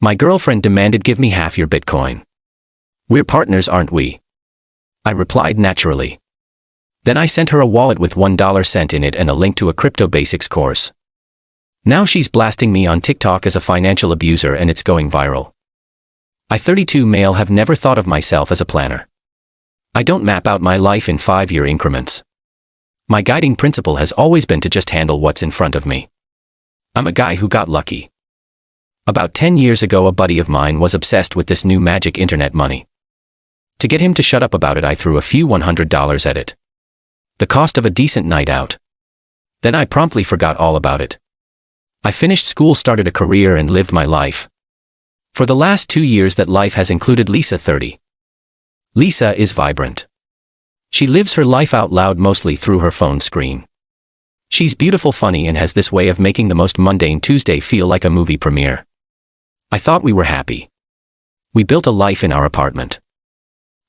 My girlfriend demanded give me half your Bitcoin. We're partners, aren't we? I replied naturally. Then I sent her a wallet with $1 sent in it and a link to a crypto basics course. Now she's blasting me on TikTok as a financial abuser and it's going viral. I, 32 male, have never thought of myself as a planner. I don't map out my life in 5-year increments. My guiding principle has always been to just handle what's in front of me. I'm a guy who got lucky. About 10 years ago, a buddy of mine was obsessed with this new magic internet money. To get him to shut up about it, I threw a few $100 at it. The cost of a decent night out. Then I promptly forgot all about it. I finished school, started a career, and lived my life. For the last 2 years, that life has included Lisa, 30. Lisa is vibrant. She lives her life out loud, mostly through her phone screen. She's beautiful, funny, and has this way of making the most mundane Tuesday feel like a movie premiere. I thought we were happy. We built a life in our apartment.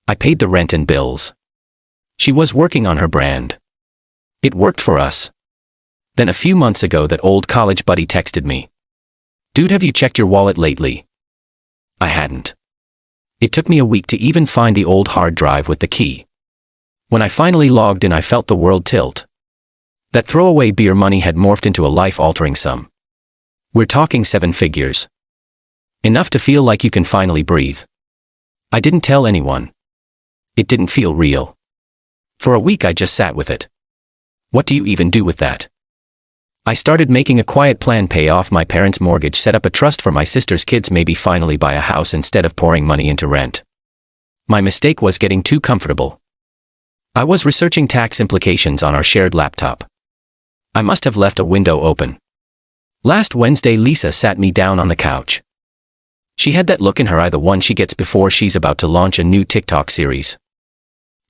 I paid the rent and bills. She was working on her brand. It worked for us. Then a few months ago, that old college buddy texted me. Dude, have you checked your wallet lately? I hadn't. It took me a week to even find the old hard drive with the key. When I finally logged in, I felt the world tilt. That throwaway beer money had morphed into a life-altering sum. We're talking 7 figures. Enough to feel like you can finally breathe. I didn't tell anyone. It didn't feel real. For a week I just sat with it. What do you even do with that? I started making a quiet plan: pay off my parents' mortgage, set up a trust for my sister's kids, maybe finally buy a house instead of pouring money into rent. My mistake was getting too comfortable. I was researching tax implications on our shared laptop. I must have left a window open. Last Wednesday, Lisa sat me down on the couch. She had that look in her eye, the one she gets before she's about to launch a new TikTok series.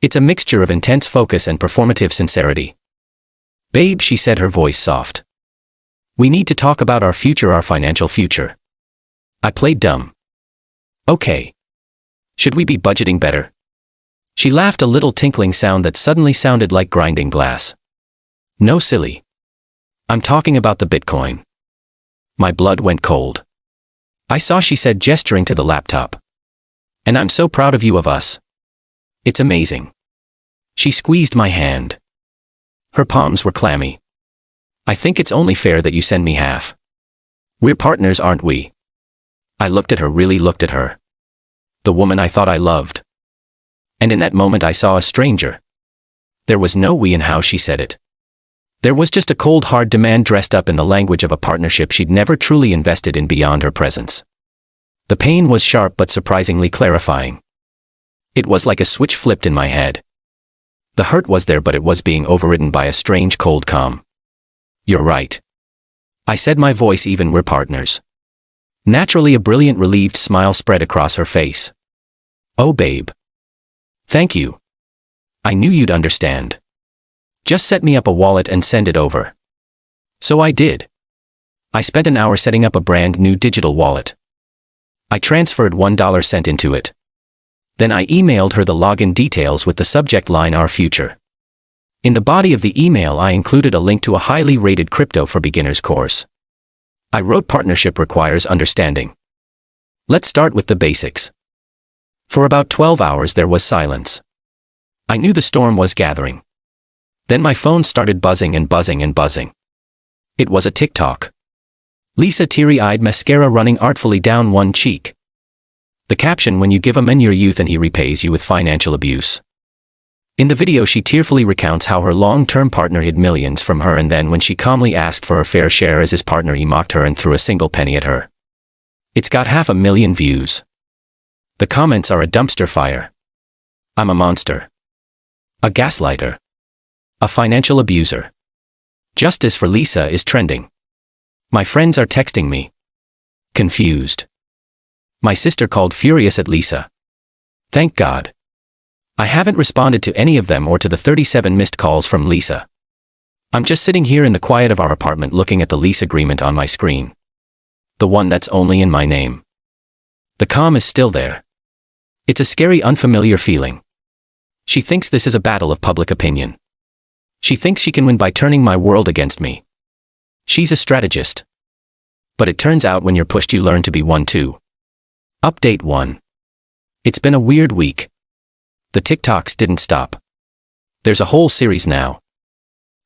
It's a mixture of intense focus and performative sincerity. Babe, she said, her voice soft. We need to talk about our future, our financial future. I played dumb. Okay. Should we be budgeting better? She laughed, a little tinkling sound that suddenly sounded like grinding glass. No, silly. I'm talking about the Bitcoin. My blood went cold. I saw, she said, gesturing to the laptop. And I'm so proud of you, of us. It's amazing. She squeezed my hand. Her palms were clammy. I think it's only fair that you send me half. We're partners, aren't we? I looked at her, really looked at her. The woman I thought I loved. And in that moment I saw a stranger. There was no we in how she said it. There was just a cold, hard demand dressed up in the language of a partnership she'd never truly invested in beyond her presence. The pain was sharp but surprisingly clarifying. It was like a switch flipped in my head. The hurt was there, but it was being overridden by a strange cold calm. You're right. I said, my voice even. We're partners. Naturally, a brilliant, relieved smile spread across her face. Oh, babe. Thank you. I knew you'd understand. Just set me up a wallet and send it over. So I did. I spent an hour setting up a brand new digital wallet. I transferred $1 sent into it. Then I emailed her the login details with the subject line, Our Future. In the body of the email, I included a link to a highly rated Crypto for Beginners course. I wrote, partnership requires understanding. Let's start with the basics. For about 12 hours there was silence. I knew the storm was gathering. Then my phone started buzzing and buzzing and buzzing. It was a TikTok. Lisa, teary-eyed, mascara running artfully down one cheek. The caption, when you give a man your youth and he repays you with financial abuse. In the video she tearfully recounts how her long-term partner hid millions from her, and then when she calmly asked for her fair share as his partner, he mocked her and threw a single penny at her. It's got 500,000 views. The comments are a dumpster fire. I'm a monster. A gaslighter. A financial abuser. Justice for Lisa is trending. My friends are texting me. Confused. My sister called furious at Lisa. Thank God. I haven't responded to any of them or to the 37 missed calls from Lisa. I'm just sitting here in the quiet of our apartment looking at the lease agreement on my screen. The one that's only in my name. The calm is still there. It's a scary, unfamiliar feeling. She thinks this is a battle of public opinion. She thinks she can win by turning my world against me. She's a strategist. But it turns out when you're pushed you learn to be one too. Update 1. It's been a weird week. The TikToks didn't stop. There's a whole series now.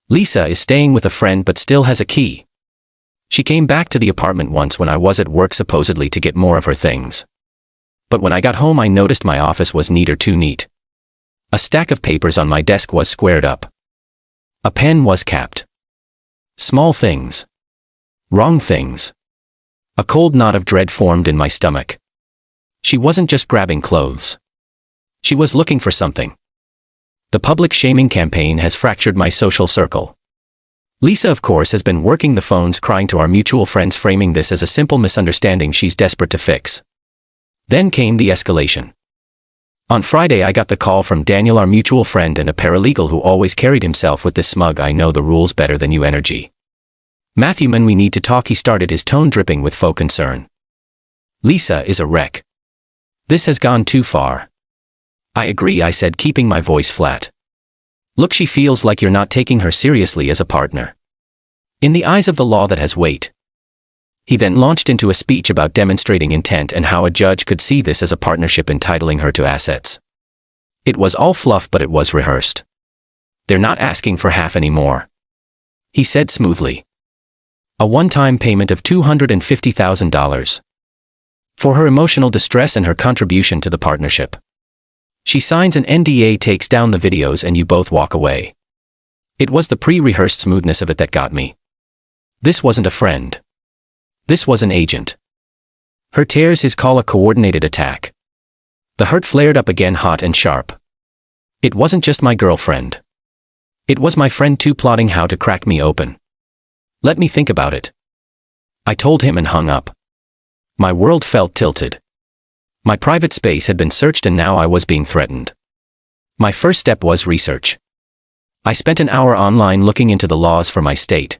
Lisa is staying with a friend but still has a key. She came back to the apartment once when I was at work supposedly to get more of her things. But when I got home I noticed my office was neater too neat. A stack of papers on my desk was squared up. A pen was capped. Small things. Wrong things. A cold knot of dread formed in my stomach. She wasn't just grabbing clothes. She was looking for something. The public shaming campaign has fractured my social circle. Lisa, of course, has been working the phones crying to our mutual friends, framing this as a simple misunderstanding she's desperate to fix. Then came the escalation. On Friday I got the call from Daniel, our mutual friend and a paralegal who always carried himself with this smug "I know the rules better than you" energy. "Matthew, man, we need to talk," he started, his tone dripping with faux concern. "Lisa is a wreck. This has gone too far." "I agree," I said, keeping my voice flat. "Look, she feels like you're not taking her seriously as a partner. In the eyes of the law that has weight." He then launched into a speech about demonstrating intent and how a judge could see this as a partnership entitling her to assets. It was all fluff, but it was rehearsed. "They're not asking for half anymore," he said smoothly. "A one-time payment of $250,000. For her emotional distress and her contribution to the partnership. She signs an NDA, takes down the videos, and you both walk away." It was the pre-rehearsed smoothness of it that got me. This wasn't a friend. This was an agent. Her tears, his call a coordinated attack. The hurt flared up again, hot and sharp. It wasn't just my girlfriend. It was my friend too, plotting how to crack me open. "Let me think about it," I told him and hung up. My world felt tilted. My private space had been searched and now I was being threatened. My first step was research. I spent an hour online looking into the laws for my state.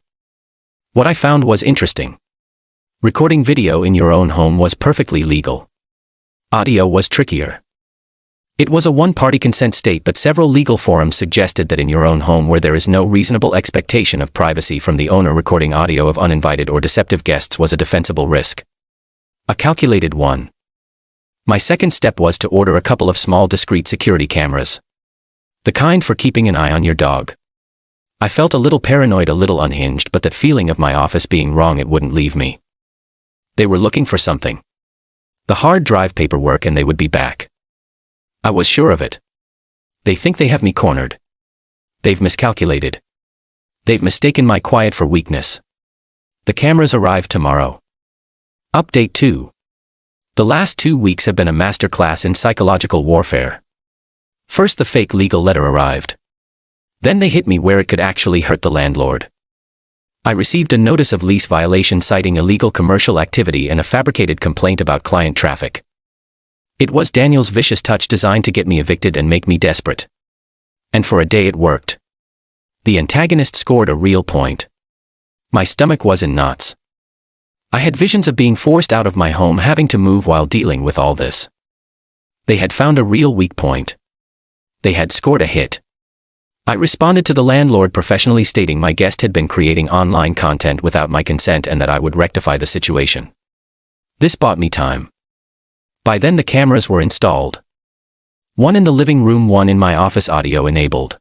What I found was interesting. Recording video in your own home was perfectly legal. Audio was trickier. It was a one-party consent state, but several legal forums suggested that in your own home, where there is no reasonable expectation of privacy from the owner, recording audio of uninvited or deceptive guests was a defensible risk. A calculated one. My second step was to order a couple of small discrete security cameras. The kind for keeping an eye on your dog. I felt a little paranoid, a little unhinged, but that feeling of my office being wrong, it wouldn't leave me. They were looking for something. The hard drive paperwork, and they would be back. I was sure of it. They think they have me cornered. They've miscalculated. They've mistaken my quiet for weakness. The cameras arrive tomorrow. Update 2. The last 2 weeks have been a masterclass in psychological warfare. First, the fake legal letter arrived. Then they hit me where it could actually hurt the landlord. I received a notice of lease violation citing illegal commercial activity and a fabricated complaint about client traffic. It was Daniel's vicious touch designed to get me evicted and make me desperate. And for a day it worked. The antagonist scored a real point. My stomach was in knots. I had visions of being forced out of my home, having to move while dealing with all this. They had found a real weak point. They had scored a hit. I responded to the landlord professionally, stating my guest had been creating online content without my consent and that I would rectify the situation. This bought me time. By then the cameras were installed. One in the living room, one in my office, audio enabled.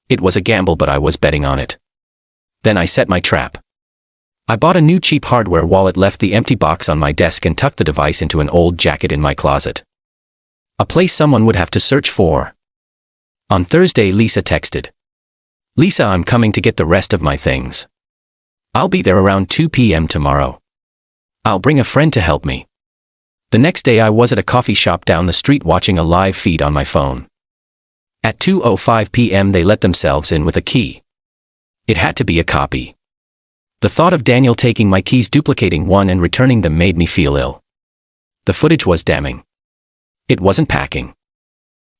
It was a gamble, but I was betting on it. Then I set my trap. I bought a new cheap hardware wallet, left the empty box on my desk, and tucked the device into an old jacket in my closet. A place someone would have to search for. On Thursday, Lisa texted. "Lisa, I'm coming to get the rest of my things. I'll be there around 2 p.m. tomorrow. I'll bring a friend to help me." The next day I was at a coffee shop down the street watching a live feed on my phone. At 2:05 p.m. they let themselves in with a key. It had to be a copy. The thought of Daniel taking my keys, duplicating one and returning them made me feel ill. The footage was damning. It wasn't packing.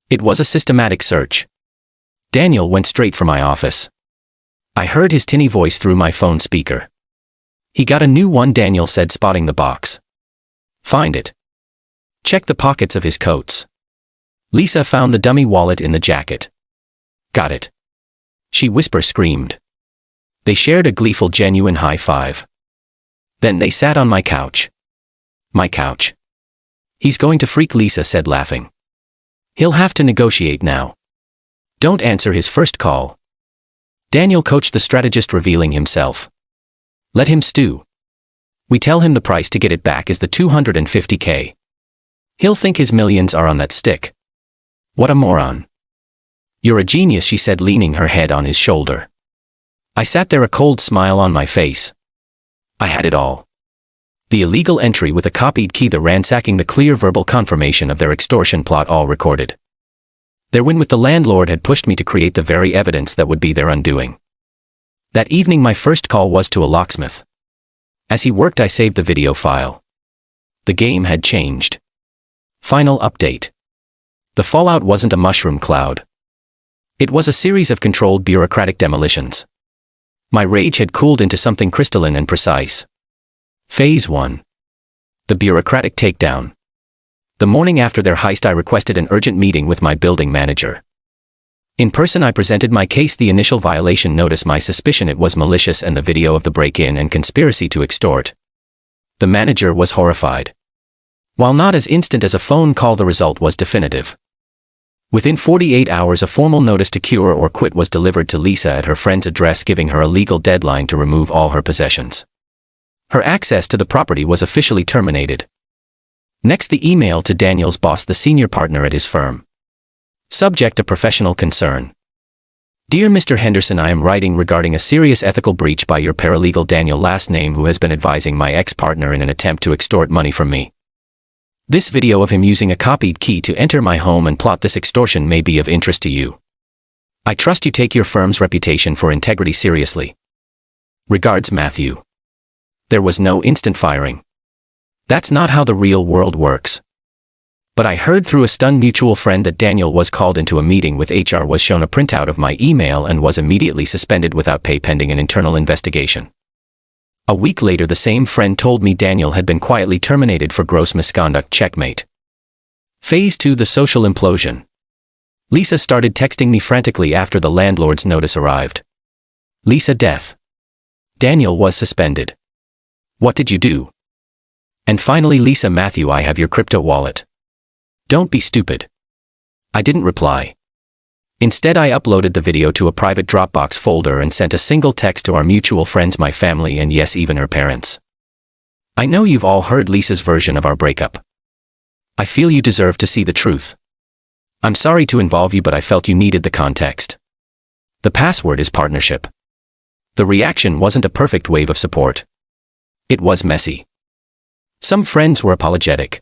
It was a systematic search. Daniel went straight for my office. I heard his tinny voice through my phone speaker. "He got a new one," Daniel said, spotting the box. "Find it. Check the pockets of his coats." Lisa found the dummy wallet in the jacket. "Got it," she screamed. They shared a gleeful, genuine high five. Then they sat on my couch. My couch. He's going to freak, Lisa said, laughing. He'll have to negotiate now. Don't answer his first call. Daniel coached the strategist, revealing himself. Let him stew. We tell him the price to get it back is the $250K. He'll think his millions are on that stick. What a moron. You're a genius, she said, leaning her head on his shoulder. I sat there, a cold smile on my face. I had it all. The illegal entry with a copied key, the ransacking, the clear verbal confirmation of their extortion plot, all recorded. Their win with the landlord had pushed me to create the very evidence that would be their undoing. That evening my first call was to a locksmith. As he worked, I saved the video file. The game had changed. Final update. The fallout wasn't a mushroom cloud. It was a series of controlled bureaucratic demolitions. My rage had cooled into something crystalline and precise. Phase 1. The bureaucratic takedown. The morning after their heist, I requested an urgent meeting with my building manager. In person, I presented my case, the initial violation notice, my suspicion it was malicious, and the video of the break-in and conspiracy to extort. The manager was horrified. While not as instant as a phone call, the result was definitive. Within 48 hours, a formal notice to cure or quit was delivered to Lisa at her friend's address, giving her a legal deadline to remove all her possessions. Her access to the property was officially terminated. Next, the email to Daniel's boss, the senior partner at his firm. Subject: a professional concern. Dear Mr. Henderson, I am writing regarding a serious ethical breach by your paralegal Daniel, last name, who has been advising my ex-partner in an attempt to extort money from me. This video of him using a copied key to enter my home and plot this extortion may be of interest to you. I trust you take your firm's reputation for integrity seriously. Regards, Matthew. There was no instant firing. That's not how the real world works. But I heard through a stunned mutual friend that Daniel was called into a meeting with HR, was shown a printout of my email, and was immediately suspended without pay pending an internal investigation. A week later, the same friend told me Daniel had been quietly terminated for gross misconduct. Checkmate. Phase 2: the social implosion. Lisa started texting me frantically after the landlord's notice arrived. Lisa, death. Daniel was suspended. What did you do? And finally, Lisa, Matthew, I have your crypto wallet. Don't be stupid. I didn't reply. Instead, I uploaded the video to a private Dropbox folder and sent a single text to our mutual friends, my family, and yes, even her parents. I know you've all heard Lisa's version of our breakup. I feel you deserve to see the truth. I'm sorry to involve you, but I felt you needed the context. The password is partnership. The reaction wasn't a perfect wave of support. It was messy. Some friends were apologetic.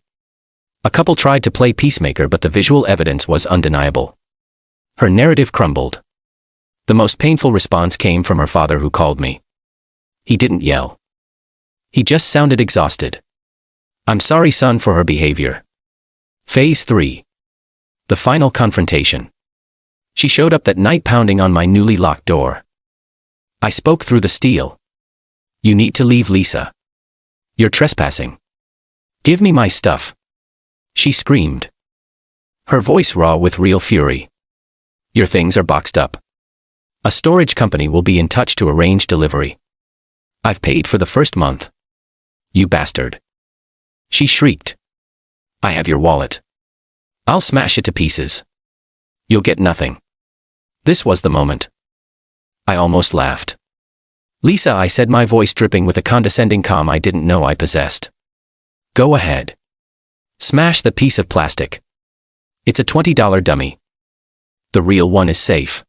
A couple tried to play peacemaker, but the visual evidence was undeniable. Her narrative crumbled. The most painful response came from her father, who called me. He didn't yell. He just sounded exhausted. I'm sorry, son, for her behavior. Phase 3. The final confrontation. She showed up that night, pounding on my newly locked door. I spoke through the steel. You need to leave, Lisa. You're trespassing. Give me my stuff. She screamed. Her voice raw with real fury. Your things are boxed up. A storage company will be in touch to arrange delivery. I've paid for the first month. You bastard. She shrieked. I have your wallet. I'll smash it to pieces. You'll get nothing. This was the moment. I almost laughed. Lisa, I said, my voice dripping with a condescending calm I didn't know I possessed. Go ahead. Smash the piece of plastic. It's a $20 dummy. The real one is safe.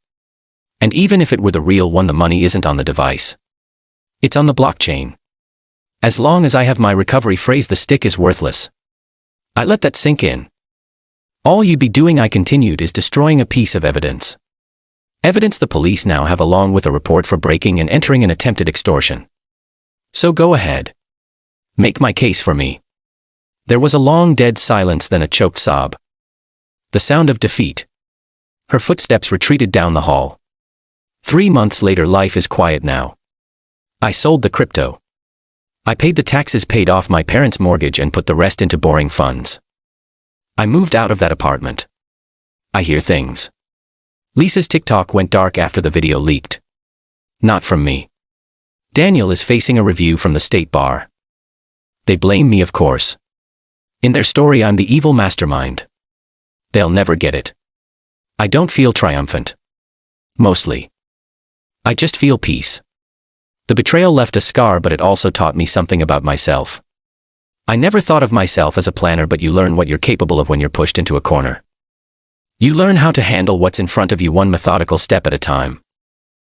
And even if it were the real one, the money isn't on the device. It's on the blockchain. As long as I have my recovery phrase, the stick is worthless. I let that sink in. All you'd be doing, I continued, is destroying a piece of evidence. Evidence the police now have, along with a report for breaking and entering an attempted extortion. So go ahead. Make my case for me. There was a long dead silence, then a choked sob. The sound of defeat. Her footsteps retreated down the hall. 3 months later, life is quiet now. I sold the crypto. I paid the taxes, paid off my parents' mortgage, and put the rest into boring funds. I moved out of that apartment. I hear things. Lisa's TikTok went dark after the video leaked. Not from me. Daniel is facing a review from the state bar. They blame me, of course. In their story, I'm the evil mastermind. They'll never get it. I don't feel triumphant. Mostly. I just feel peace. The betrayal left a scar, but it also taught me something about myself. I never thought of myself as a planner, but you learn what you're capable of when you're pushed into a corner. You learn how to handle what's in front of you one methodical step at a time.